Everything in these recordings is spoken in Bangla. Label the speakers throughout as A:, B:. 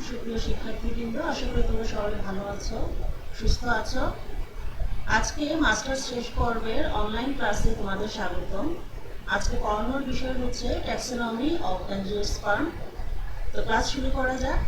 A: সুপ্রিয় শিক্ষার্থীবৃন্দ, আশা করি তোমরা সবাই ভালো আছো, সুস্থ আছো। আজকে মাস্টার্স শেষ পর্বের অনলাইন ক্লাসে তোমাদের স্বাগতম। আজকে পড়ানোর বিষয় হচ্ছে ট্যাক্সোনমি অফ অ্যাঞ্জিওস্পার্ম। তো ক্লাস শুরু করা যাক।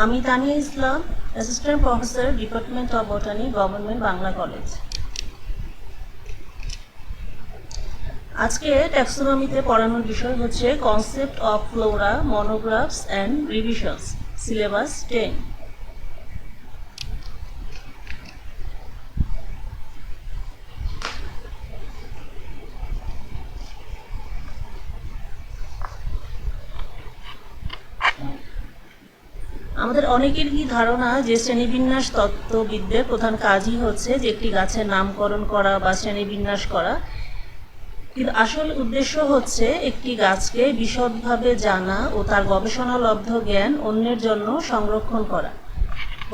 A: আমি Tania Islam, assistant professor, department of botany, government Bangla college. আজকে ট্যাক্সোনমিতে পড়ানোর বিষয় হচ্ছে concept of flora, monographs and revisions, syllabus 10। আমাদের অনেকেরই ধারণা যে শ্রেণীবিন্যাস তত্ত্ববিদদের প্রধান কাজই হচ্ছে যে একটি গাছের নামকরণ করা বা শ্রেণীবিন্যাস করা, কিন্তু আসল উদ্দেশ্য হচ্ছে একটি গাছকে বিশদভাবে জানা ও তার গবেষণালব্ধ জ্ঞান অন্যের জন্য সংরক্ষণ করা।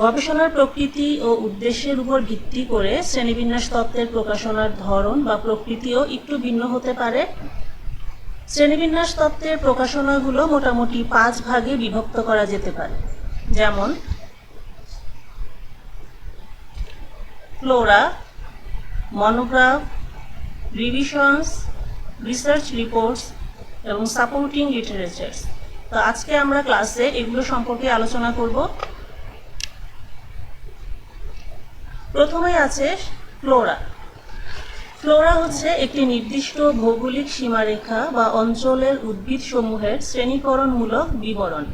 A: গবেষণার প্রকৃতি ও উদ্দেশ্যের উপর ভিত্তি করে শ্রেণীবিন্যাস তত্ত্বের প্রকাশনার ধরন বা প্রকৃতিও একটু ভিন্ন হতে পারে। শ্রেণীবিন্যাস তত্ত্বের প্রকাশনাগুলো মোটামুটি 5 ভাগে বিভক্ত করা যেতে পারে, যেমন Flora, monograph, revisions, research reports এবং সাপোর্টিং লিটারেচার্স। তো আজকে আমরা ক্লাসে এগুলো সম্পর্কে আলোচনা করব। প্রথমে আছে ফ্লোরা। ফ্লোরা হচ্ছে একটি নির্দিষ্ট ভৌগোলিক সীমারেখা বা অঞ্চলের উদ্ভিদসমূহের শ্রেণীকরণমূলক বিবরণ।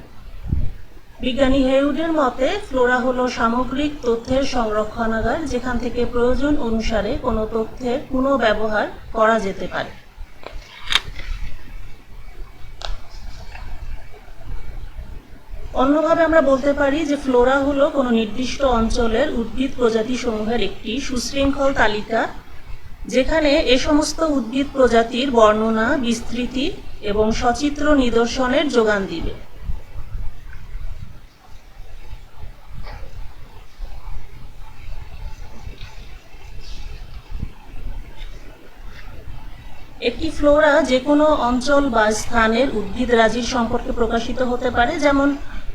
A: বিজ্ঞানী হেউডের মতে ফ্লোরা হলো সামগ্রিক তথ্যের সংরক্ষণাগার, যেখান থেকে প্রয়োজন অনুসারে কোনো তথ্যের পুনঃব্যবহার করা যেতে পারে। অন্যভাবে আমরা বলতে পারি যে ফ্লোরা হলো কোনো নির্দিষ্ট অঞ্চলের উদ্ভিদ প্রজাতি সমূহের একটি সুশৃঙ্খল তালিকা, যেখানে এ সমস্ত উদ্ভিদ প্রজাতির বর্ণনা, বিস্তৃতি এবং সচিত্র নিদর্শনের যোগান দিবে। একটি ফ্লোরা যে কোনো অঞ্চল বা স্থানের উদ্ভিদ রাজির সম্পর্কে প্রকাশিত হতে পারে, যেমন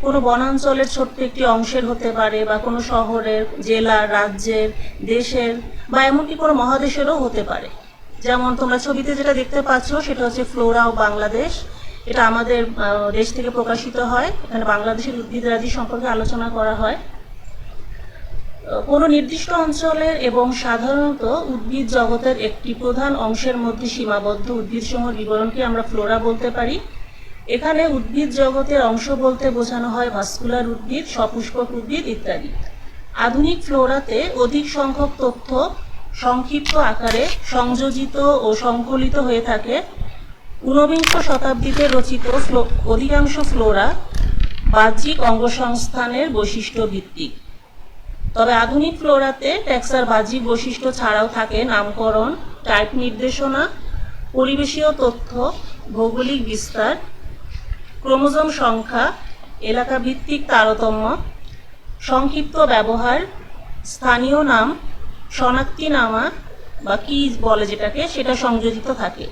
A: কোনো বনাঞ্চলের ছোট্ট একটি অংশের হতে পারে, বা কোনো শহরের, জেলার, রাজ্যের, দেশের, বা এমনকি কোনো মহাদেশেরও হতে পারে। যেমন তোমরা ছবিতে যেটা দেখতে পাচ্ছ সেটা হচ্ছে ফ্লোরা অফ বাংলাদেশ। এটা আমাদের দেশ থেকে প্রকাশিত হয়। এখানে বাংলাদেশের উদ্ভিদ রাজি সম্পর্কে আলোচনা করা হয়। কোনো নির্দিষ্ট অঞ্চলের এবং সাধারণত উদ্ভিদ জগতের একটি প্রধান অংশের মধ্যে সীমাবদ্ধ উদ্ভিদসমূহের বিবরণকে আমরা ফ্লোরা বলতে পারি। এখানে উদ্ভিদ জগতের অংশ বলতে বোঝানো হয় ভাস্কুলার উদ্ভিদ, সপুষ্পক উদ্ভিদ ইত্যাদি। আধুনিক ফ্লোরাতে অধিক সংখ্যক তথ্য সংক্ষিপ্ত আকারে সংযোজিত ও সংকলিত হয়ে থাকে। ঊনবিংশ শতাব্দীতে রচিত অধিকাংশ ফ্লোরা বাহ্যিক অঙ্গসংস্থানের বৈশিষ্ট্য ভিত্তিক। তবে আধুনিক ফ্লোরাতে ট্যাক্সার বাহ্যিক বৈশিষ্ট্য ছাড়াও থাকে নামকরণ, টাইপ নির্দেশনা, পরিবেশীয় তথ্য, ভৌগোলিক বিস্তার, ক্রোমোজোম সংখ্যা, এলাকা ভিত্তিক তারতম্য, সংক্ষিপ্ত ব্যবহার, স্থানীয় নাম, শনাক্তিনামা বা কি বলে যেটাকে সেটা সংযোজিত থাকে।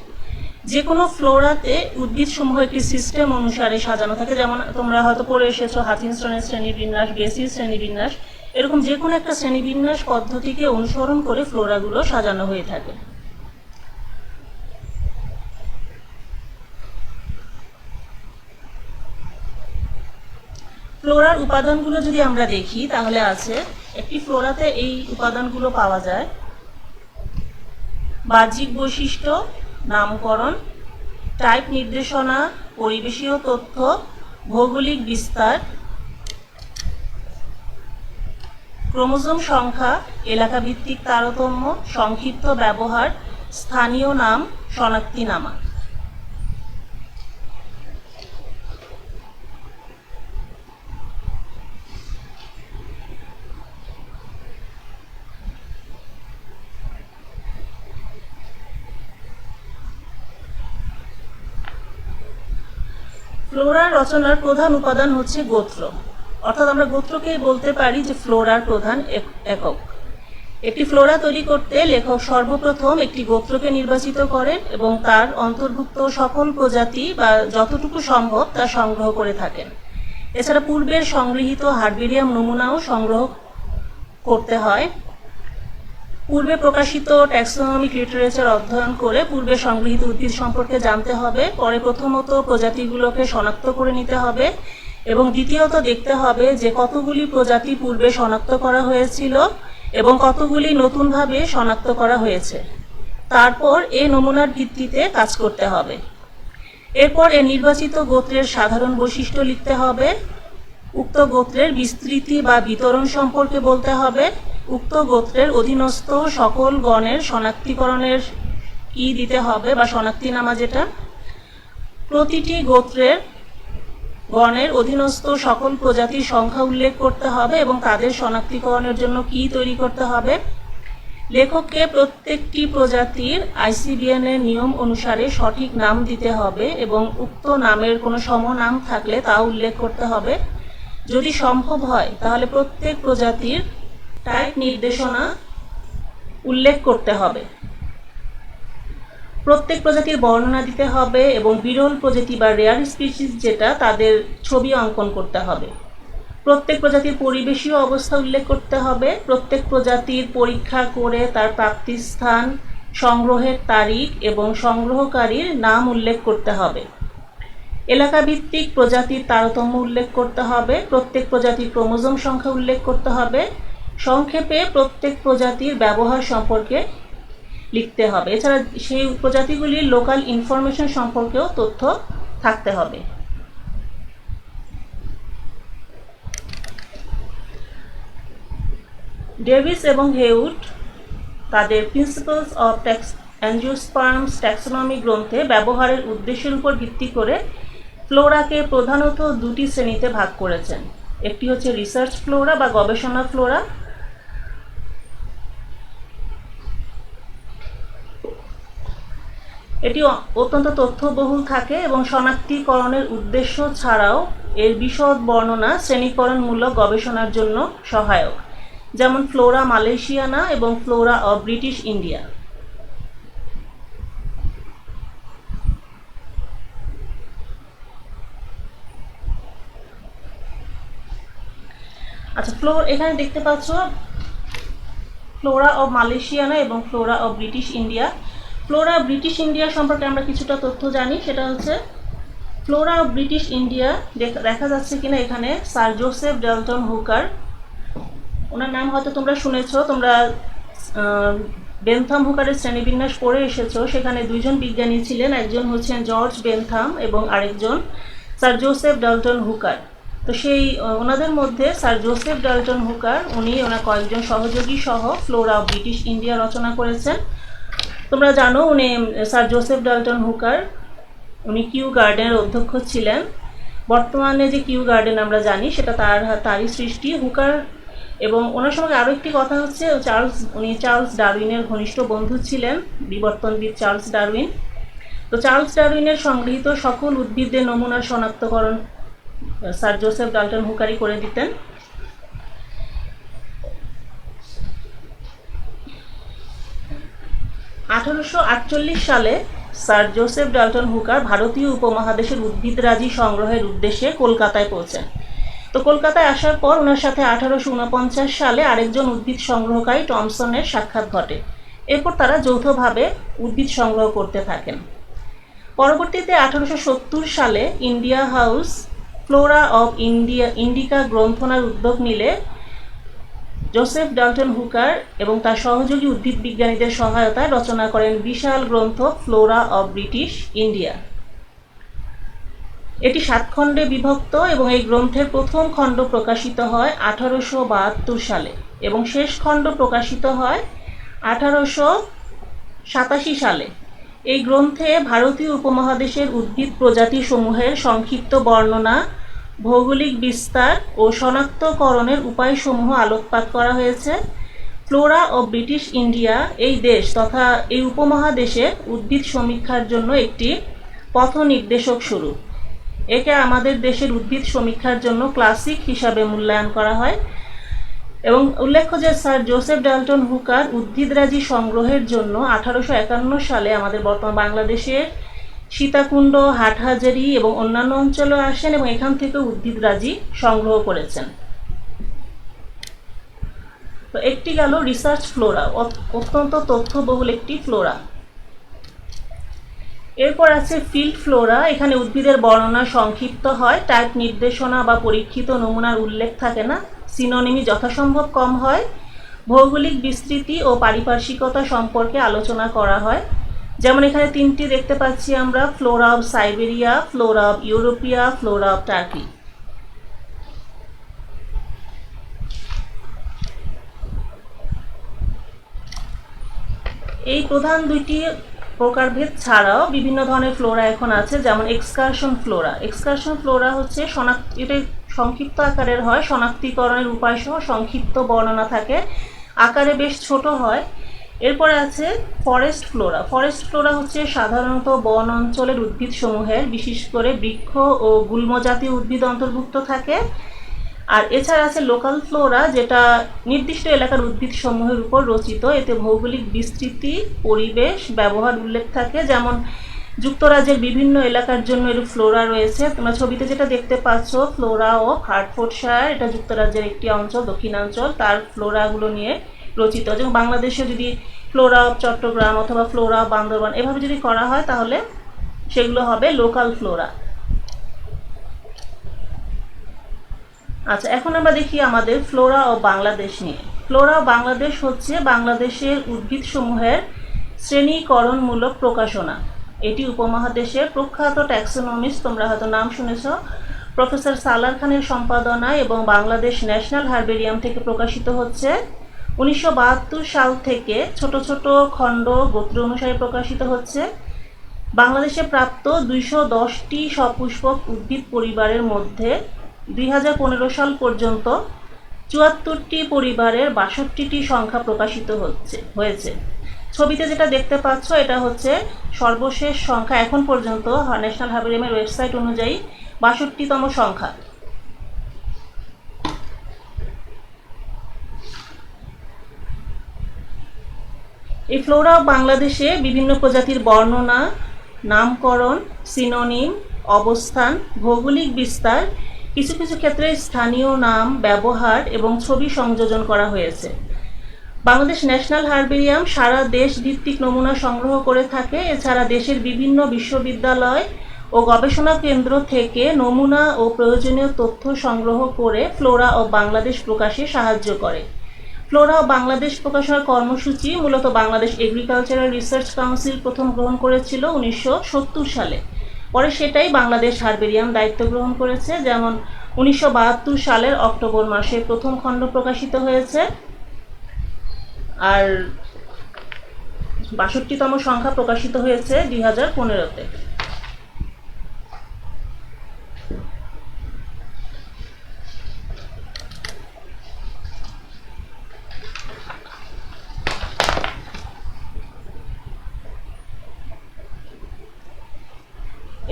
A: যে কোনো ফ্লোরাতে উদ্ভিদসমূহ একটি সিস্টেম অনুসারে সাজানো থাকে, যেমন তোমরা হয়তো পড়ে এসেছো হাথিনসনের শ্রেণীবিন্যাস, বেসিস শ্রেণীবিন্যাস, এরকম যে কোনো একটা শ্রেণীবিন্যাস পদ্ধতিকে অনুসরণ করে ফ্লোরাগুলো সাজানো হয়ে থাকে। ফ্লোরার উপাদানগুলো যদি আমরা দেখি তাহলে আছে, একটি ফ্লোরাতে এই উপাদানগুলো পাওয়া যায়: বাহ্যিক বৈশিষ্ট্য, নামকরণ, টাইপ নির্দেশনা, পরিবেশীয় তথ্য, ভৌগোলিক বিস্তার, ক্রোমোজোম সংখ্যা, এলাকা ভিত্তিক তারতম্য, সংক্ষিপ্ত ব্যবহার, স্থানীয় নাম, শনাক্তিনামা। ফ্লোরার রচনার প্রধান উপাদান হচ্ছে গোত্র, অর্থাৎ আমরা গোত্রকে বলতে পারি যে ফ্লোরার প্রধান একক। একটি ফ্লোরা তৈরি করতে লেখক সর্বপ্রথম একটি গোত্রকে নির্বাচিত করেন এবং তার অন্তর্ভুক্ত সকল প্রজাতি বা যতটুকু সম্ভব তা সংগ্রহ করে থাকেন। এছাড়া পূর্বের সংগৃহীত হার্বেরিয়াম নমুনাও সংগ্রহ করতে হয়। পূর্বে প্রকাশিত ট্যাক্সোনমিক লিটারেচার অধ্যয়ন করে পূর্বে সংগৃহীত উদ্ভিদ সম্পর্কে জানতে হবে। পরে প্রথমত প্রজাতিগুলোকে শনাক্ত করে নিতে হবে এবং দ্বিতীয়ত দেখতে হবে যে কতগুলি প্রজাতি পূর্বে শনাক্ত করা হয়েছিল এবং কতগুলি নতুনভাবে শনাক্ত করা হয়েছে। তারপর এই নমুনার ভিত্তিতে কাজ করতে হবে। এরপর এই নির্বাচিত গোত্রের সাধারণ বৈশিষ্ট্য লিখতে হবে। উক্ত গোত্রের বিস্তৃতি বা বিতরণ সম্পর্কে বলতে হবে। উক্ত গোত্রের অধীনস্থ সকল গণের শনাক্তিকরণের কি দিতে হবে বা শনাক্তিনামা যেটা। প্রতিটি গোত্রের গণের অধীনস্থ সকল প্রজাতির সংখ্যা উল্লেখ করতে হবে এবং তাদের শনাক্তিকরণের জন্য কি তৈরি করতে হবে। লেখককে প্রত্যেকটি প্রজাতির ICBN এর নিয়ম অনুসারে সঠিক নাম দিতে হবে এবং উক্ত নামের কোনো সমনাম থাকলে তা উল্লেখ করতে হবে। যদি সম্ভব হয় তাহলে প্রত্যেক প্রজাতির টাইপ নির্দেশনা উল্লেখ করতে হবে। প্রত্যেক প্রজাতির বর্ণনা দিতে হবে এবং বিরল প্রজাতি বা রেয়ার স্পিসিস যেটা তাদের ছবি অঙ্কন করতে হবে। প্রত্যেক প্রজাতির পরিবেশীয় অবস্থা উল্লেখ করতে হবে। প্রত্যেক প্রজাতির পরীক্ষা করে তার প্রাপ্তির স্থান, সংগ্রহের তারিখ এবং সংগ্রহকারীর নাম উল্লেখ করতে হবে। এলাকা ভিত্তিক প্রজাতির তারতম্য উল্লেখ করতে হবে। প্রত্যেক প্রজাতির ক্রোমোজোম সংখ্যা উল্লেখ করতে হবে। সংক্ষেপে প্রত্যেক প্রজাতির ব্যবহার সম্পর্কে লিখতে হবে। এছাড়া সেই প্রজাতিগুলির লোকাল ইনফরমেশন সম্পর্কেও তথ্য থাকতে হবে। ডেভিস এবং হেউড তাদের প্রিন্সিপালস অফ অ্যাঞ্জিওস্পার্মস ট্যাক্সোনমি গ্রন্থে ব্যবহারের উদ্দেশ্যের উপর ভিত্তি করে ফ্লোরাকে প্রধানত দুটি শ্রেণীতে ভাগ করেছেন। একটি হচ্ছে রিসার্চ ফ্লোরা বা গবেষণা ফ্লোরা। এটি অত্যন্ত তথ্যবহুল থাকে এবং শনাক্তিকরণের উদ্দেশ্য ছাড়াও এর বিশদ বর্ণনা শ্রেণীকরণমূলক গবেষণার জন্য সহায়ক, যেমন ফ্লোরা মালয়েশিয়ানা এবং ফ্লোরা অব ব্রিটিশ ইন্ডিয়া। আচ্ছা, এখানে দেখতে পাচ্ছ ফ্লোরা অব মালয়েশিয়ানা এবং Flora of British India. Flora of British India সম্পর্কে আমরা কিছুটা তথ্য জানি। সেটা হচ্ছে ফ্লোরা অব ব্রিটিশ ইন্ডিয়া, দেখা যাচ্ছে কিনা এখানে, স্যার জোসেফ ডাল্টন হুকার। ওনার নাম হয়তো তোমরা শুনেছো, তোমরা বেনথাম হুকারের শ্রেণীবিন্যাস পড়ে এসেছো। সেখানে দুইজন বিজ্ঞানী ছিলেন, একজন হচ্ছেন জর্জ বেনথাম এবং আরেকজন স্যার জোসেফ ডাল্টন হুকার। তো সেই ওনাদের মধ্যে স্যার জোসেফ ডাল্টন হুকার ওনার কয়েকজন সহযোগী সহ ফ্লোরা অব ব্রিটিশ ইন্ডিয়া রচনা করেছেন। তোমরা জানো স্যার জোসেফ ডাল্টন হুকার উনি কিউ গার্ডেনের অধ্যক্ষ ছিলেন বর্তমানে যে কিউ গার্ডেন আমরা জানি সেটা তারই সৃষ্টি। হুকার এবং ওনার সঙ্গে আরও একটি কথা হচ্ছে উনি চার্লস ডারউইনের ঘনিষ্ঠ বন্ধু ছিলেন, বিবর্তনবিদ চার্লস ডারউইন। তো চার্লস ডারউইনের সংগৃহীত সকল উদ্ভিদের নমুনার শনাক্তকরণ স্যার জোসেফ ডাল্টন হুকারই করে দিতেন। সালে স্যার জোসেফ ডাল্টন হুকার ভারতীয় উপমহাদেশের উদ্ভিদরাজি সংগ্রহের উদ্দেশ্যে কলকাতায় পৌঁছান। তো কলকাতায় আসার পর ওনার সাথে 1849 সালে আরেকজন উদ্ভিদ সংগ্রহকারী টমসনের সাক্ষাৎ ঘটে। এরপর তারা যৌথভাবে উদ্ভিদ সংগ্রহ করতে থাকেন। পরবর্তীতে 1870 সালে India house flora of Indica গ্রন্থনার উদ্যোগ নিলে জোসেফ ডাল্টন হুকার এবং তার সহযোগী উদ্ভিদ বিজ্ঞানীদের সহায়তায় রচনা করেন বিশাল গ্রন্থ ফ্লোরা অব ব্রিটিশ ইন্ডিয়া। এটি 7 খণ্ডে বিভক্ত এবং এই গ্রন্থের প্রথম খণ্ড প্রকাশিত হয় 1872 সালে এবং শেষ খণ্ড প্রকাশিত হয় 1887 সালে। এই গ্রন্থে ভারতীয় উপমহাদেশের উদ্ভিদ প্রজাতি সমূহের সংক্ষিপ্ত বর্ণনা, ভৌগোলিক বিস্তার ও শনাক্তকরণের উপায়সমূহ আলোকপাত করা হয়েছে। ফ্লোরা অব ব্রিটিশ ইন্ডিয়া এই দেশ তথা এই উপমহাদেশে উদ্ভিদ সমীক্ষার জন্য একটি পথ নির্দেশক স্বরূপ। একে আমাদের দেশের উদ্ভিদ সমীক্ষার জন্য ক্লাসিক হিসাবে মূল্যায়ন করা হয়। এবং উল্লেখ্য যে স্যার জোসেফ ডাল্টন হুকার উদ্ভিদরাজি সংগ্রহের জন্য 1851 সালে আমাদের বর্তমান বাংলাদেশের সীতাকুণ্ড, হাটহাজারী এবং অন্যান্য অঞ্চলেও আসেন এবং এখান থেকে উদ্ভিদরাজি সংগ্রহ করেছেন। তো একটি গেল রিসার্চ ফ্লোরা, অত্যন্ত তথ্যবহুল একটি ফ্লোরা। এরপর আছে ফিল্ড ফ্লোরা। এখানে উদ্ভিদের বর্ণনা সংক্ষিপ্ত হয়, টাইপ নির্দেশনা বা পরীক্ষিত নমুনার উল্লেখ থাকে না, সিনোনিমি যথাসম্ভব কম হয়, ভৌগোলিক বিস্তৃতি ও পারিপার্শ্বিকতা সম্পর্কে আলোচনা করা হয়। যেমন এখানে 3টি দেখতে পাচ্ছি আমরা, flora of Siberia, flora of Europaea, flora of Turkey. এই প্রধান 2টি প্রকারভেদ ছাড়াও বিভিন্ন ধরনের ফ্লোরা এখন আছে, যেমন এক্সকারশন ফ্লোরা। এক্সকারশন ফ্লোরা হচ্ছে এটা সংক্ষিপ্ত আকারের হয়, শনাক্তিকরণের উপায় সহ সংক্ষিপ্ত বর্ণনা থাকে, আকারে বেশ ছোট হয়। এরপরে আছে ফরেস্ট ফ্লোরা। ফরেস্ট ফ্লোরা হচ্ছে সাধারণত বন অঞ্চলের উদ্ভিদ সমূহের, বিশেষ করে বৃক্ষ ও গুল্ম জাতীয় উদ্ভিদ অন্তর্ভুক্ত থাকে। আর এছাড়া আছে লোকাল ফ্লোরা, যেটা নির্দিষ্ট এলাকার উদ্ভিদ সমূহের উপর রচিত। এতে ভৌগোলিক বিস্তৃতি, পরিবেশ, ব্যবহার উল্লেখ থাকে। যেমন যুক্তরাজ্যের বিভিন্ন এলাকার জন্য এর ফ্লোরা রয়েছে। তোমরা ছবিতে যেটা দেখতে পাচ্ছ, ফ্লোরা ও হার্টফোর্ডশায়ার, এটা যুক্তরাজ্যের একটি অঞ্চল, দক্ষিণাঞ্চল, তার ফ্লোরাগুলো নিয়ে রচিত। যেমন বাংলাদেশে যদি ফ্লোরা অফ চট্টগ্রাম অথবা ফ্লোরা অফ বান্দরবান এভাবে যদি করা হয় তাহলে সেগুলো হবে লোকাল ফ্লোরা। আচ্ছা, এখন আমরা দেখি আমাদের ফ্লোরা অফ বাংলাদেশ নিয়ে। ফ্লোরা অফ বাংলাদেশ হচ্ছে বাংলাদেশের উদ্ভিদসমূহের শ্রেণীকরণমূলক প্রকাশনা। এটি উপমহাদেশের প্রখ্যাত ট্যাক্সোনমিস্ট, তোমরা হয়তো নাম শুনেছ, প্রফেসর সালার খানের সম্পাদনায় এবং বাংলাদেশ ন্যাশনাল হার্বেরিয়াম থেকে প্রকাশিত হচ্ছে। 1972 সাল থেকে ছোট ছোট খণ্ড গোত্র অনুসারে প্রকাশিত হচ্ছে। বাংলাদেশে প্রাপ্ত 210টি সপুষ্পক উদ্ভিদ পরিবারের মধ্যে 2015 সাল পর্যন্ত 74টি পরিবারের 62টি সংখ্যা প্রকাশিত হয়েছে। ছবিতে যেটা দেখতে পাচ্ছ এটা হচ্ছে সর্বশেষ সংখ্যা এখন পর্যন্ত ন্যাশনাল হার্বেরিয়ামের ওয়েবসাইট অনুযায়ী 62তম সংখ্যা। এই ফ্লোরা বাংলাদেশে বিভিন্ন প্রজাতির বর্ণনা, নামকরণ, সিনোনিম, অবস্থান, ভৌগোলিক বিস্তার, কিছু কিছু ক্ষেত্রে স্থানীয় নাম ব্যবহার এবং ছবি সংযোজন করা হয়েছে। বাংলাদেশ ন্যাশনাল হার্বেরিয়াম সারা দেশ ভিত্তিক নমুনা সংগ্রহ করে থাকে। এছাড়া দেশের বিভিন্ন বিশ্ববিদ্যালয় ও গবেষণা কেন্দ্র থেকে নমুনা ও প্রয়োজনীয় তথ্য সংগ্রহ করে ফ্লোরা অব বাংলাদেশ প্রকাশে সাহায্য করে। ফ্লোরা অব বাংলাদেশ প্রকাশনার কর্মসূচি মূলত বাংলাদেশ এগ্রিকালচারাল রিসার্চ কাউন্সিল প্রথম গ্রহণ করেছিল 1970 সালে। পরে সেটাই বাংলাদেশ হার্বেরিয়াম দায়িত্ব গ্রহণ করেছে। যেমন 1972 সালের অক্টোবর মাসে প্রথম খণ্ড প্রকাশিত হয়েছে, আর 62তম সংখ্যা প্রকাশিত হয়েছে 2015-তে।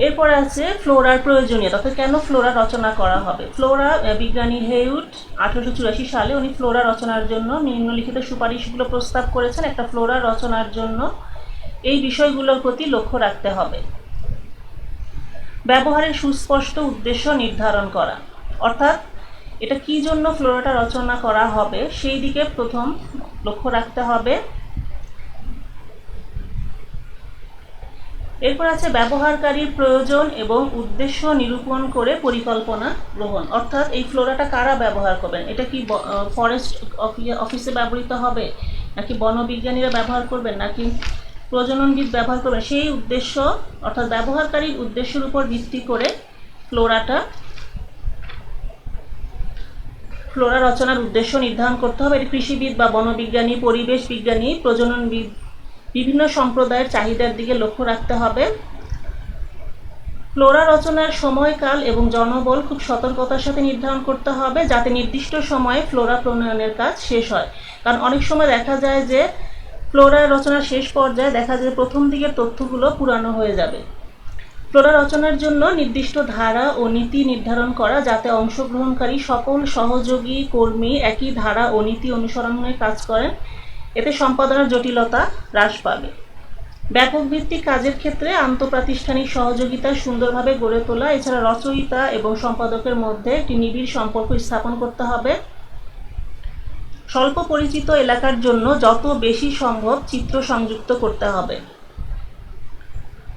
A: এরপরে আছে ফ্লোরার প্রয়োজনীয়তা, অর্থাৎ কেন ফ্লোরা রচনা করা হবে। ফ্লোরা বিজ্ঞানী হেউড 1884 সালে উনি ফ্লোরা রচনার জন্য নিম্নলিখিত সুপারিশগুলো প্রস্তাব করেছেন। একটা ফ্লোরা রচনার জন্য এই বিষয়গুলোর প্রতি লক্ষ্য রাখতে হবে। ব্যবহারের সুস্পষ্ট উদ্দেশ্য নির্ধারণ করা, অর্থাৎ এটা কি জন্য ফ্লোরাটা রচনা করা হবে সেই দিকে প্রথম লক্ষ্য রাখতে হবে। এরপর আছে ব্যবহারকারীর প্রয়োজন এবং উদ্দেশ্য নিরূপণ করে পরিকল্পনা গ্রহণ, অর্থাৎ এই ফ্লোরাটা কারা ব্যবহার করবেন, এটা কি ফরেস্ট অফিসে ব্যবহৃত হবে, নাকি বনবিজ্ঞানীরা ব্যবহার করবেন, নাকি প্রজননবিদ ব্যবহার করবেন, সেই উদ্দেশ্য অর্থাৎ ব্যবহারকারীর উদ্দেশ্যের উপর ভিত্তি করে ফ্লোরা রচনার উদ্দেশ্য নির্ধারণ করতে হবে। এটি কৃষিবিদ বা বনবিজ্ঞানী, পরিবেশ বিজ্ঞানী, প্রজননবিদ বিভিন্ন সম্প্রদায়ের চাহিদার দিকে লক্ষ্য রাখতে হবে। ফ্লোরা রচনার সময়কাল এবং জনবল খুব সতর্কতার সাথে নির্ধারণ করতে হবে, যাতে নির্দিষ্ট সময়ে ফ্লোরা প্রণয়নের কাজ শেষ হয়। কারণ অনেক সময় দেখা যায় যে ফ্লোরা রচনার শেষ পর্যায়ে দেখা যায় প্রথম দিকের তথ্যগুলো পুরানো হয়ে যাবে। ফ্লোরা রচনার জন্য নির্দিষ্ট ধারা ও নীতি নির্ধারণ করা, যাতে অংশগ্রহণকারী সকল সহযোগী কর্মী একই ধারা ও নীতি অনুসরণে কাজ করেন, এতে সম্পাদনার জটিলতা হ্রাস পাবে। ব্যাপক ভিত্তিক কাজের ক্ষেত্রে আন্তঃপ্রাতিষ্ঠানিক সহযোগিতা সুন্দরভাবে গড়ে তোলা, এছাড়া রচয়িতা এবং সম্পাদকের মধ্যে একটি নিবিড় সম্পর্ক স্থাপন করতে হবে। স্বল্প পরিচিত এলাকার জন্য যত বেশি সম্ভব চিত্র সংযুক্ত করতে হবে।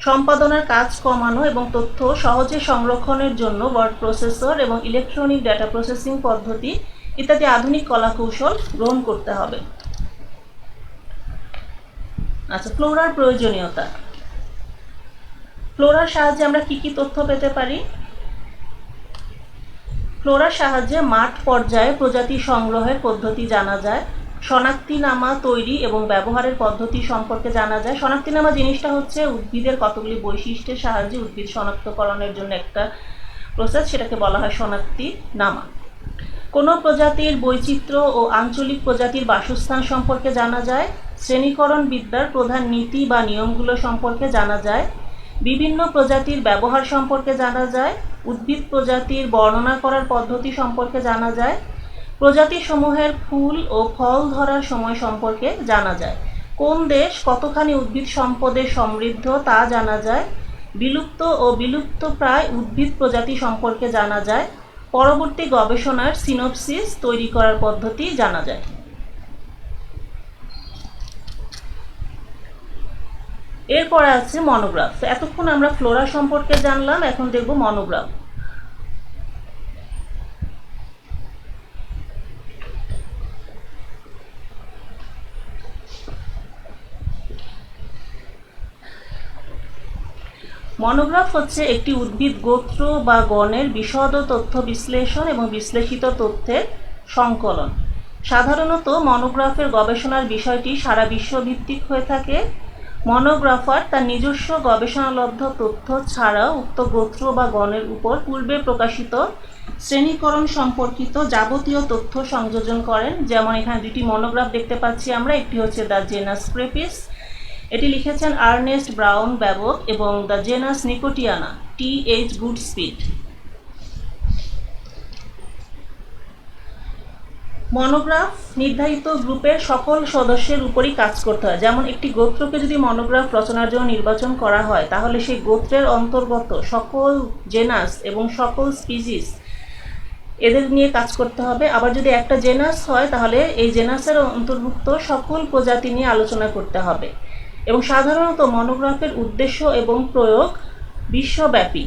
A: সম্পাদনার কাজ কমানো এবং তথ্য সহজে সংরক্ষণের জন্য ওয়ার্ড প্রসেসর এবং ইলেকট্রনিক ডেটা প্রসেসিং পদ্ধতি ইত্যাদি আধুনিক কলাকৌশল গ্রহণ করতে হবে। আচ্ছা, ফ্লোরার প্রয়োজনীয়তা। ফ্লোরার সাহায্যে আমরা কি কি তথ্য পেতে পারি? ফ্লোরার সাহায্যে মাঠ পর্যায়ে প্রজাতি সংগ্রহের পদ্ধতি জানা যায়, শনাক্তিনামা তৈরি এবং ব্যবহারের পদ্ধতি সম্পর্কে জানা যায়। শনাক্তিনামা জিনিসটা হচ্ছে উদ্ভিদের কতগুলি বৈশিষ্ট্যের সাহায্যে উদ্ভিদ শনাক্তকরণের জন্য একটা প্রসেস, সেটাকে বলা হয় শনাক্তিনামা। কোনো প্রজাতির বৈচিত্র্য ও আঞ্চলিক প্রজাতির বাসস্থান সম্পর্কে জানা যায়, শ্রেণীকরণ বিদ্যার প্রধান নীতি বা নিয়মগুলো সম্পর্কে জানা যায়, বিভিন্ন প্রজাতির ব্যবহার সম্পর্কে জানা যায়, উদ্ভিদ প্রজাতির বর্ণনা করার পদ্ধতি সম্পর্কে জানা যায়, প্রজাতিসমূহের ফুল ও ফল ধরার সময় সম্পর্কে জানা যায়, কোন দেশ কতখানি উদ্ভিদ সম্পদে সমৃদ্ধ তা জানা যায়, বিলুপ্ত ও বিলুপ্তপ্রায় উদ্ভিদ প্রজাতি সম্পর্কে জানা যায়, পরবর্তী গবেষণার সিনোপসিস তৈরি করার পদ্ধতি জানা যায়। এরপর আছে মনোগ্রাফ। এতক্ষণ আমরা ফ্লোরা সম্পর্কে জানলাম, এখন দেখব মনোগ্রাফ। মনোগ্রাফ হচ্ছে একটি উদ্ভিদ গোত্র বা গণের বিশদ তথ্য বিশ্লেষণ এবং বিশ্লেষিত তথ্যের সংকলন। সাধারণত মনোগ্রাফের গবেষণার বিষয়টি সারা বিশ্বভিত্তিক হয়ে থাকে। মনোগ্রাফার তার নিজস্ব গবেষণালব্ধ তথ্য ছাড়াও উক্ত গোত্র বা গণের উপর পূর্বে প্রকাশিত শ্রেণীকরণ সম্পর্কিত যাবতীয় তথ্য সংযোজন করেন। যেমন এখানে দুটি মনোগ্রাফ দেখতে পাচ্ছি আমরা, একটি হচ্ছে দ্য জেনাস ক্রেপিস, এটি লিখেছেন আর্নেস্ট ব্রাউন ব্যাবক, এবং দ্য জেনাস নিকোটিয়ানা টি.এইচ. গুডস্পিড। মনোগ্রাফ নির্ধারিত গ্রুপের সকল সদস্যের উপরই কাজ করতে হয়। যেমন একটি গোত্রকে যদি মনোগ্রাফ রচনার জন্য নির্বাচন করা হয়, তাহলে সেই গোত্রের অন্তর্গত সকল জেনাস এবং সকল স্পিসিস এদের নিয়ে কাজ করতে হবে। আবার যদি একটা জেনাস হয়, তাহলে এই জেনাসের অন্তর্ভুক্ত সকল প্রজাতি নিয়ে আলোচনা করতে হবে। এবং সাধারণত মনোগ্রাফের উদ্দেশ্য এবং প্রয়োগ বিশ্বব্যাপী,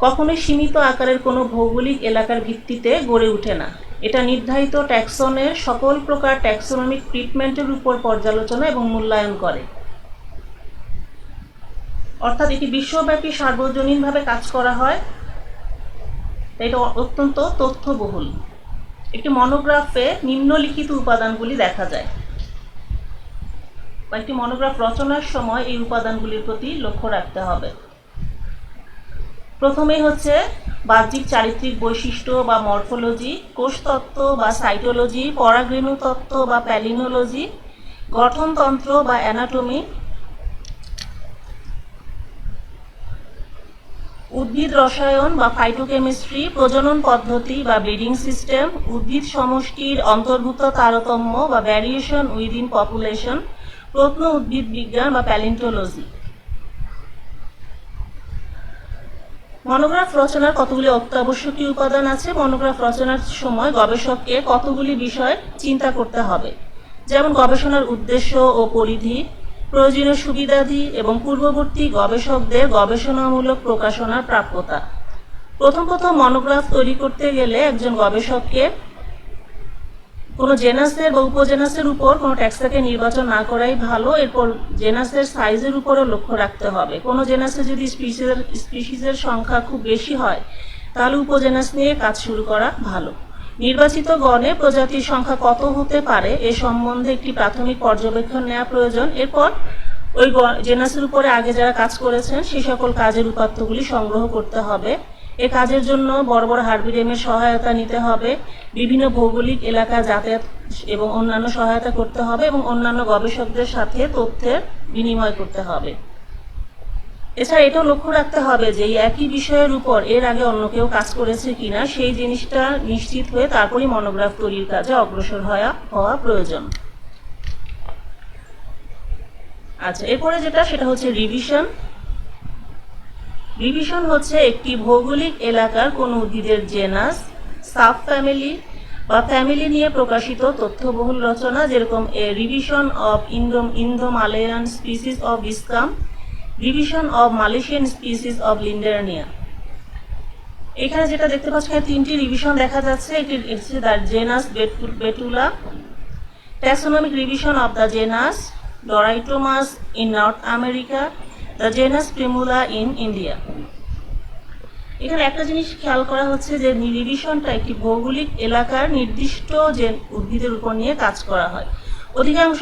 A: কখনোই সীমিত আকারের কোনো ভৌগোলিক এলাকার ভিত্তিতে গড়ে ওঠে না। এটা নির্ধারিত ট্যাক্সনের সকল প্রকার ট্যাক্সোনমিক ট্রিটমেন্টের উপর পর্যালোচনা এবং মূল্যায়ন করে। অর্থাৎ এটি বিশ্বব্যাপী সার্বজনীনভাবে কাজ করা হয়, এটা অত্যন্ত তথ্যবহুল। একটি মনোগ্রাফে নিম্নলিখিত উপাদানগুলি দেখা যায়, বা একটি মনোগ্রাফ রচনার সময় এই উপাদানগুলির প্রতি লক্ষ্য রাখতে হবে। প্রথমেই হচ্ছে বাহ্যিক চারিত্রিক বৈশিষ্ট্য বা মরফোলজি, কোষতত্ত্ব বা সাইটোলজি, পরাগরেণু তত্ত্ব বা প্যালিনোলজি, গঠনতন্ত্র বা অ্যানাটমি, উদ্ভিদ রসায়ন বা ফাইটোকেমিস্ট্রি, প্রজনন পদ্ধতি বা ব্রিডিং সিস্টেম, উদ্ভিদ সমষ্টির অন্তর্ভুক্ত তারতম্য বা ভ্যারিয়েশন উইদিন পপুলেশন, প্রত্ন উদ্ভিদ বিজ্ঞান বা প্যালিন্টোলজি। মনোগ্রাফ রচনার কতগুলি অত্যাবশ্যকীয় উপাদান আছে। মনোগ্রাফ রচনার সময় গবেষককে কতগুলি বিষয় চিন্তা করতে হবে, যেমন গবেষণার উদ্দেশ্য ও পরিধি, প্রয়োজনীয় সুবিধাদি এবং পূর্ববর্তী গবেষকদের গবেষণামূলক প্রকাশনার প্রাপ্যতা। প্রথম মনোগ্রাফ তৈরি করতে গেলে একজন গবেষককে কোনো জেনাসের বা উপজেনাসের উপর কোনো ট্যাক্সাকে নির্বাচন না করাই ভালো। এরপর জেনাসের সাইজের উপরও লক্ষ্য রাখতে হবে। কোনো জেনাসে যদি স্পিসিসের সংখ্যা খুব বেশি হয় তাহলে উপজেনাস নিয়ে কাজ শুরু করা ভালো। নির্বাচিত গণে প্রজাতির সংখ্যা কত হতে পারে এ সম্বন্ধে একটি প্রাথমিক পর্যবেক্ষণ নেওয়া প্রয়োজন। এরপর ওই জেনাসের উপরে আগে যারা কাজ করেছেন সেই সকল কাজের উপাত্তগুলি সংগ্রহ করতে হবে। এ কাজের জন্য বড় বড় হারবিরিয়ামের সহায়তা নিতে হবে, বিভিন্ন ভৌগোলিক এলাকা যাতায়াত এবং অন্যান্য সহায়তা করতে হবে এবং অন্যান্য গবেষকদের সাথে তথ্যের বিনিময় করতে হবে। এছাড়া এটাও লক্ষ্য রাখতে হবে যে এই একই বিষয়ের উপর এর আগে অন্য কেউ কাজ করেছে কিনা সেই জিনিসটা নিশ্চিত হয়ে তারপরই মনোগ্রাফ তৈরির কাজে অগ্রসর হওয়া প্রয়োজন। আচ্ছা, এরপরে সেটা হচ্ছে রিভিশন। রিভিশন হচ্ছে একটি ভৌগোলিক এলাকার কোন উদ্ভিদের জেনাস, সাব ফ্যামিলি বা ফ্যামিলি নিয়ে প্রকাশিত তথ্যবহুল রচনা, যেরকম a revision of Indo Malayan species of Viscum, revision of Malaysian species of Lindernia. এখানে যেটা দেখতে পাচ্ছি তিনটি রিভিশন দেখা যাচ্ছে। একটি হচ্ছে the genus Betula, taxonomic revision of the genus Drytomas in North America, the genus Primula in India. এখানে একটা জিনিস খেয়াল করা হচ্ছে যে রিভিশনটা একটি ভৌগোলিক এলাকার নির্দিষ্ট যে উদ্ভিদের উপর নিয়ে কাজ করা হয়। অধিকাংশ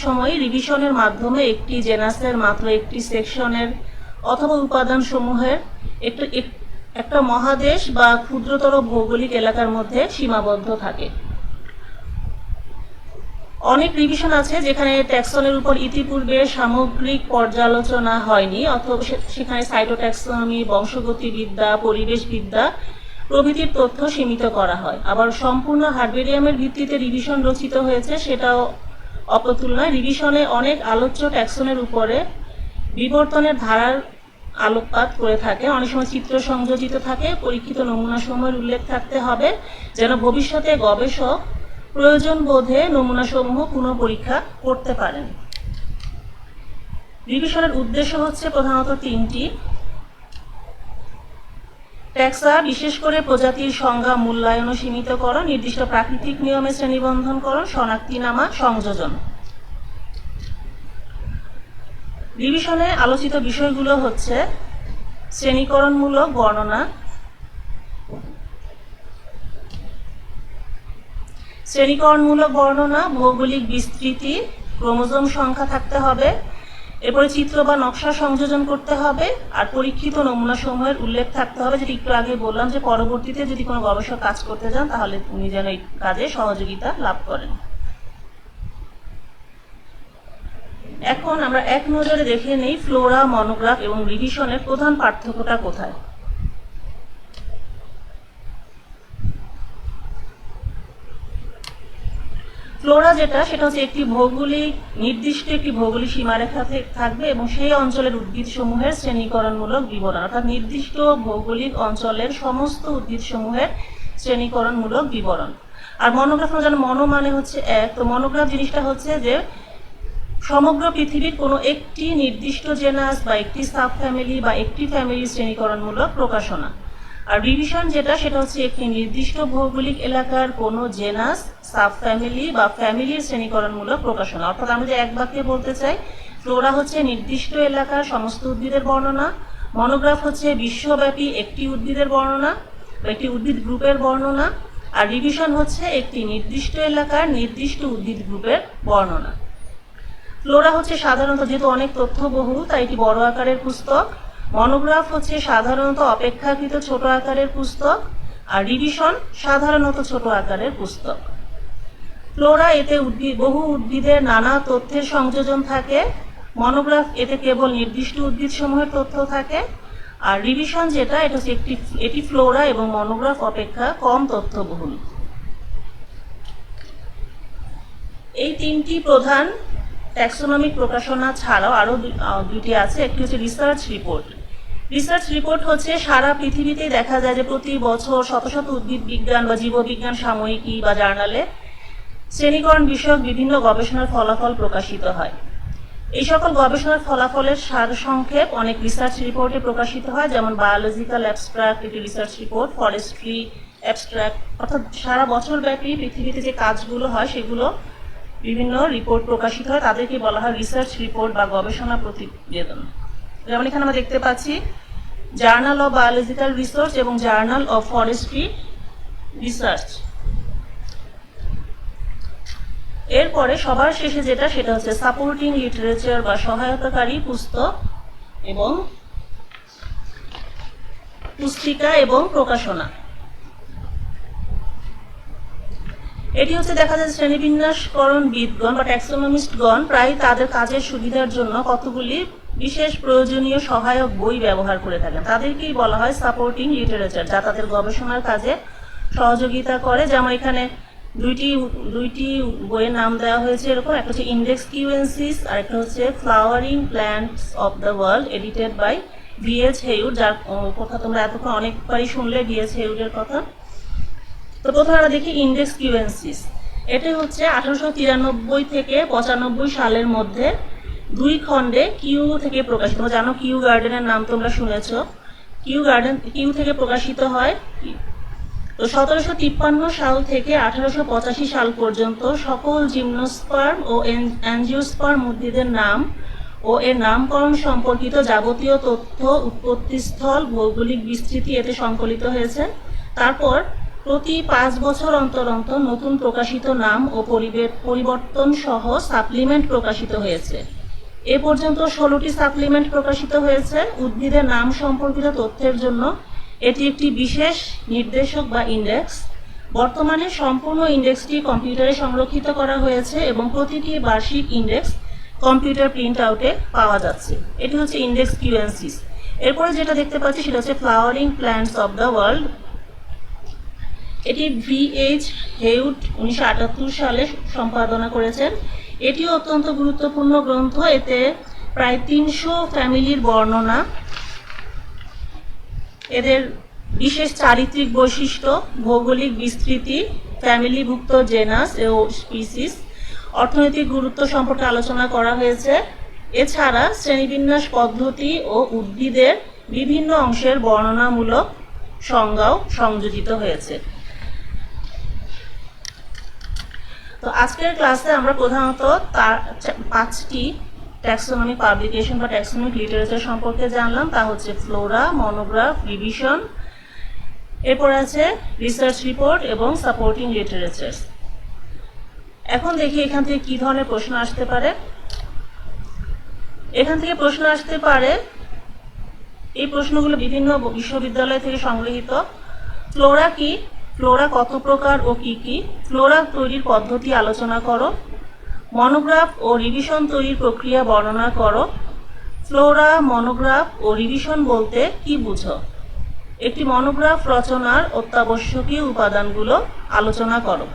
A: সময় রিভিশনের মাধ্যমে একটি জেনাসের মাত্র একটি সেকশনের অথবা উপাদান সমূহের একটা মহাদেশ বা ক্ষুদ্রতর ভৌগোলিক এলাকার মধ্যে সীমাবদ্ধ থাকে। অনেক রিভিশন আছে যেখানে ট্যাক্সনের উপর ইতিপূর্বে সামগ্রিক পর্যালোচনা হয়নি, অথবা সেখানে সাইটোট্যাক্সনমি, বংশগতিবিদ্যা, পরিবেশবিদ্যা প্রভৃতির তথ্য সীমিত করা হয়। আবার সম্পূর্ণ হার্বেরিয়ামের ভিত্তিতে রিভিশন রচিত হয়েছে, সেটাও অপ্রতুল নয়। রিভিশনে অনেক আলোচ্য ট্যাক্সনের উপরে বিবর্তনের ধারার আলোকপাত করে থাকে, অনেক সময় চিত্র সংযোজিত থাকে। পরীক্ষিত নমুনা সমূহের উল্লেখ থাকতে হবে যেন ভবিষ্যতে গবেষক প্রয়োজন বোধে নমুনাসমূহ পুনঃ পরীক্ষা করতে পারেন। রিভিশনের উদ্দেশ্য হচ্ছে প্রধানত তিনটি: ট্যাক্সা, বিশেষ করে প্রজাতির সংজ্ঞা মূল্যায়ন ও সীমিতকরণ, নির্দিষ্ট প্রাকৃতিক নিয়মে শ্রেণীবন্ধনকরণ, শনাক্তিনামা, সংযোজন। রিভিশনে আলোচিত বিষয়গুলো হচ্ছে শ্রেণীকরণমূলক বর্ণনা, ভৌগোলিক বিস্তৃতি, ক্রোমোজোম সংখ্যা থাকতে হবে, এরপরে চিত্র বা নকশা সংযোজন করতে হবে, আর পরীক্ষিত নমুনা সমূহের উল্লেখ থাকতে হবে, যেটা একটু আগে বললাম যে পরবর্তীতে যদি কোনো গবেষক কাজ করতে যান তাহলে উনি যেন এই কাজে সহযোগিতা লাভ করেন। এখন আমরা এক নজরে দেখে নেই ফ্লোরা, মনোগ্রাফ এবং রিভিশনের প্রধান পার্থক্যটা কোথায়। ফ্লোরা সেটা হচ্ছে নির্দিষ্ট একটি ভৌগোলিক সীমারেখা থাকবে এবং সেই অঞ্চলের উদ্ভিদ সমূহের শ্রেণীকরণমূলক বিবরণ, অর্থাৎ নির্দিষ্ট ভৌগোলিক অঞ্চলের সমস্ত উদ্ভিদ সমূহের শ্রেণীকরণমূলক বিবরণ। আর মনোগ্রাফ মনো মানে হচ্ছে এক, তো মনোগ্রাফ জিনিসটা হচ্ছে যে সমগ্র পৃথিবীর কোনো একটি নির্দিষ্ট জেনাস বা একটি সাব ফ্যামিলি বা একটি ফ্যামিলির শ্রেণীকরণমূলক প্রকাশনা। আর রিভিশন সেটা হচ্ছে একটি নির্দিষ্ট ভৌগোলিক এলাকার কোনো জেনাস, সাব ফ্যামিলি বা ফ্যামিলির শ্রেণীকরণমূলক প্রকাশনা। অর্থাৎ আমরা যে এক বাক্যে বলতে চাই, ফ্লোরা হচ্ছে নির্দিষ্ট এলাকার সমস্ত উদ্ভিদের বর্ণনা, মনোগ্রাফ হচ্ছে বিশ্বব্যাপী একটি উদ্ভিদের বর্ণনা বা একটি উদ্ভিদ গ্রুপের বর্ণনা, আর রিভিশন হচ্ছে একটি নির্দিষ্ট এলাকার নির্দিষ্ট উদ্ভিদ গ্রুপের বর্ণনা। ফ্লোরা হচ্ছে সাধারণত, যেহেতু অনেক তথ্যবহুল তাই এটি বড় আকারের পুস্তক। মনোগ্রাফ হচ্ছে সাধারণত অপেক্ষাকৃত ছোট আকারের পুস্তক, আর রিভিশন সাধারণত ছোট আকারের পুস্তক। ফ্লোরা এতে বহু উদ্ভিদের নানা তথ্যের সংযোজন থাকে, মনোগ্রাফ এতে কেবল নির্দিষ্ট উদ্ভিদ সমূহের তথ্য থাকে, আর রিভিশন যেটা, এটা হচ্ছে এটি ফ্লোরা এবং মনোগ্রাফ অপেক্ষা কম তথ্যবহুল। এই তিনটি প্রধান ট্যাক্সোনমিক প্রকাশনা ছাড়াও আরও দুটি আছে। একটি হচ্ছে রিসার্চ রিপোর্ট। রিসার্চ রিপোর্ট হচ্ছে সারা পৃথিবীতেই দেখা যায় যে প্রতি বছর শত শত উদ্ভিদ বিজ্ঞান বা জীববিজ্ঞান সাময়িকী বা জার্নালে শ্রেণীকরণ বিষয়ক বিভিন্ন গবেষণার ফলাফল প্রকাশিত হয়। এই সকল গবেষণার ফলাফলের সারসংক্ষেপ অনেক রিসার্চ রিপোর্টে প্রকাশিত হয়, যেমন বায়োলজিক্যাল অ্যাবস্ট্রাক্ট একটি রিসার্চ রিপোর্ট, ফরেস্ট্রি অ্যাবস্ট্রাক্ট, অর্থাৎ সারা বছর ব্যাপী পৃথিবীতে যে কাজগুলো হয় সেগুলো বিভিন্ন রিপোর্ট প্রকাশিত হয়, তাদেরকে বলা হয় রিসার্চ রিপোর্ট বা গবেষণা প্রতিবেদন। যেমন এখানে আমরা দেখতে পাচ্ছি জার্নাল অফ বায়োলজিক্যাল রিসার্চ এবং জার্নাল অফ ফরেস্ট্রি রিসার্চ। এরপরে সবার শেষে যেটা, সেটা হচ্ছে সাপোর্টিং লিটারেচার বা সহায়তাকারী পুস্তক এবং পুস্তিকা এবং প্রকাশনা। এটি হচ্ছে দেখা যায় শ্রেণীবিন্যাসকরণবিদগণ বা ট্যাক্সোনমিস্টগণ প্রায় তাদের কাজের সুবিধার জন্য কতগুলি বিশেষ প্রয়োজনীয় সহায়ক বই ব্যবহার করে থাকেন। তাদেরকেই বলা হয় সাপোর্টিং লিটারেচার, যা তাদের গবেষণার কাজে সহযোগিতা করে। যেমন এখানে দুইটি বইয়ের নাম দেওয়া হয়েছে এরকম, একটা হচ্ছে ইন্ডেক্স কিউএনসিস আর একটা হচ্ছে flowering plants of the world, edited by VH Heywood, যার কথা তোমরা এতক্ষণ অনেকবারই শুনলে ভিএইচ হেউডের কথা। তো প্রথমে আমরা দেখি ইন্ডেক্স কিউএনসিস। এটি হচ্ছে 1893 থেকে 95 সালের মধ্যে 2 খণ্ডে কিউ থেকে প্রকাশিত। তোমরা জানো কিউ গার্ডেনের নাম তোমরা শুনেছ। কিউ থেকে প্রকাশিত হয়। তো 1753 সাল থেকে 1885 সাল পর্যন্ত সকল জিমনোস্পার্ম ও অ্যাঞ্জিওস্পার্ম উদ্ভিদের নাম ও এর নামকরণ সম্পর্কিত যাবতীয় তথ্য, উৎপত্তিস্থল, ভৌগোলিক বিস্তৃতি এতে সংকলিত হয়েছে। তারপর প্রতি 5 বছর অন্তর অন্তর নতুন প্রকাশিত নাম ও পরিবর্তন সহ সাপ্লিমেন্ট প্রকাশিত হয়েছে। এ পর্যন্ত 16টি সাপ্লিমেন্ট প্রকাশিত হয়েছে। উদ্ভিদের নাম সম্পর্কিত তথ্যের জন্য এটি একটি বিশেষ নির্দেশক বা ইন্ডেক্স। বর্তমানে সম্পূর্ণ ইন্ডেক্সটি কম্পিউটারে সংরক্ষিত করা হয়েছে এবং প্রতিটি বার্ষিক ইন্ডেক্স কম্পিউটার প্রিন্ট আউটে পাওয়া যাচ্ছে। এটি হচ্ছে ইন্ডেক্স কিউএনসিস। এরপরে যেটা দেখতে পাচ্ছি সেটা হচ্ছে flowering plants of the world. এটি ভিএইচ হেউড 1978 সালে সম্পাদনা করেছেন। এটিও অত্যন্ত গুরুত্বপূর্ণ গ্রন্থ। এতে প্রায় 300 ফ্যামিলির বর্ণনা, এদের বিশেষ চারিত্রিক বৈশিষ্ট্য, ভৌগোলিক বিস্তৃতি, ফ্যামিলিভুক্ত জেনাস ও স্পিসিস, অর্থনৈতিক গুরুত্ব সম্পর্কে আলোচনা করা হয়েছে। এছাড়া শ্রেণীবিন্যাস পদ্ধতি ও উদ্ভিদের বিভিন্ন অংশের বর্ণনামূলক সংজ্ঞাও সংযোজিত হয়েছে। তো আজকের ক্লাসে আমরা প্রধানত 5টি ট্যাক্সোনমিক পাবলিকেশন বা ট্যাক্সোনমিক লিটারেচার সম্পর্কে জানলাম। তা হচ্ছে ফ্লোরা, মনোগ্রাফ, রিভিশন, এরপর আছে রিসার্চ রিপোর্ট এবং সাপোর্টিং লিটারেচার। এখন দেখি এখান থেকে কি ধরনের প্রশ্ন আসতে পারে। এখান থেকে প্রশ্ন আসতে পারে, এই প্রশ্নগুলো বিভিন্ন বিশ্ববিদ্যালয় থেকে সংগৃহীত। ফ্লোরা কি? ফ্লোরা কত প্রকার ও কি কি? ফ্লোরা তৈরির পদ্ধতি আলোচনা করো। মনোগ্রাফ ও রিভিশন তৈরির প্রক্রিয়া বর্ণনা করো। ফ্লোরা, মনোগ্রাফ ও রিভিশন বলতে কি বুঝো? একটি মনোগ্রাফ রচনার অত্যাবশ্যকীয় উপাদানগুলো আলোচনা করো।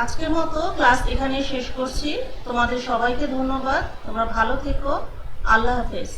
A: আজকের মতো ক্লাস এখানে শেষ করছি। তোমাদের সবাইকে ধন্যবাদ। তোমরা ভালো থেকো। আল্লাহ হাফেজ।